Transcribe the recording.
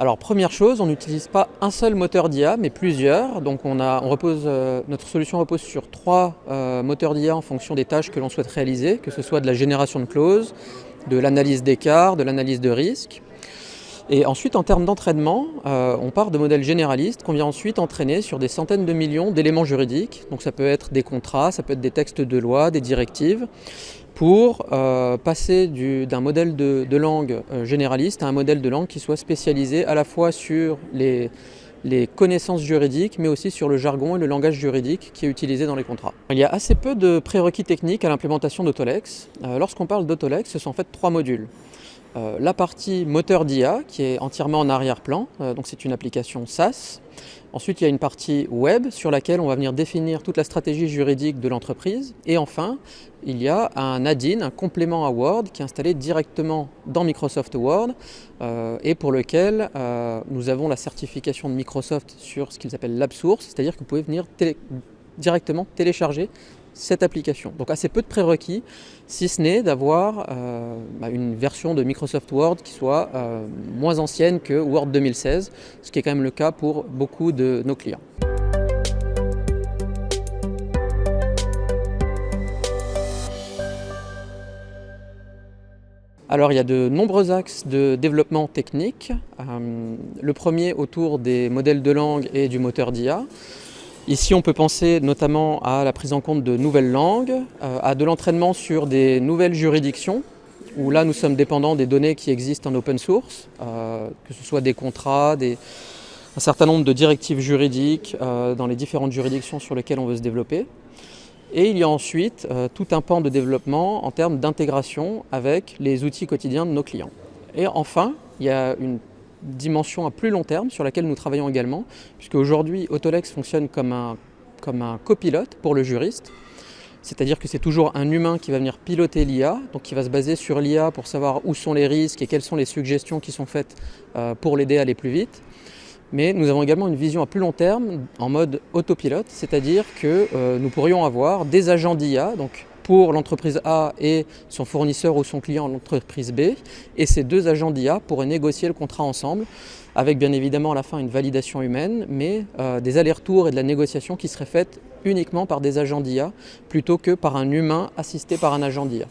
Alors première chose, on n'utilise pas un seul moteur d'IA, mais plusieurs. Donc notre solution repose sur 3 moteurs d'IA en fonction des tâches que l'on souhaite réaliser, que ce soit de la génération de clauses, de l'analyse d'écart, de l'analyse de risque. Et ensuite, en termes d'entraînement, on part de modèles généralistes qu'on vient ensuite entraîner sur des centaines de millions d'éléments juridiques. Donc ça peut être des contrats, ça peut être des textes de loi, des directives, pour passer d'un modèle de langue généraliste à un modèle de langue qui soit spécialisé à la fois sur les connaissances juridiques, mais aussi sur le jargon et le langage juridique qui est utilisé dans les contrats. Il y a assez peu de prérequis techniques à l'implémentation d'Autolex. Lorsqu'on parle d'Autolex, ce sont en fait 3 modules. La partie moteur d'IA qui est entièrement en arrière-plan, donc c'est une application SaaS. Ensuite, il y a une partie web sur laquelle on va venir définir toute la stratégie juridique de l'entreprise. Et enfin, il y a un add-in, un complément à Word qui est installé directement dans Microsoft Word et pour lequel nous avons la certification de Microsoft sur ce qu'ils appellent l'AppSource, c'est-à-dire que vous pouvez venir directement télécharger cette application. Donc assez peu de prérequis, si ce n'est d'avoir une version de Microsoft Word qui soit moins ancienne que Word 2016, ce qui est quand même le cas pour beaucoup de nos clients. Alors il y a de nombreux axes de développement technique. Le premier autour des modèles de langue et du moteur d'IA. Ici, on peut penser notamment à la prise en compte de nouvelles langues, à de l'entraînement sur des nouvelles juridictions, où là, nous sommes dépendants des données qui existent en open source, que ce soit des contrats, un certain nombre de directives juridiques dans les différentes juridictions sur lesquelles on veut se développer. Et il y a ensuite tout un pan de développement en termes d'intégration avec les outils quotidiens de nos clients. Et enfin, il y a une dimension à plus long terme sur laquelle nous travaillons également, puisque aujourd'hui Autolex fonctionne comme un copilote pour le juriste, c'est-à-dire que c'est toujours un humain qui va venir piloter l'IA, donc qui va se baser sur l'IA pour savoir où sont les risques et quelles sont les suggestions qui sont faites pour l'aider à aller plus vite. Mais nous avons également une vision à plus long terme en mode autopilote, c'est-à-dire que nous pourrions avoir des agents d'IA, donc pour l'entreprise A et son fournisseur ou son client, l'entreprise B, et ces 2 agents d'IA pourraient négocier le contrat ensemble, avec bien évidemment à la fin une validation humaine, mais des allers-retours et de la négociation qui seraient faites uniquement par des agents d'IA, plutôt que par un humain assisté par un agent d'IA.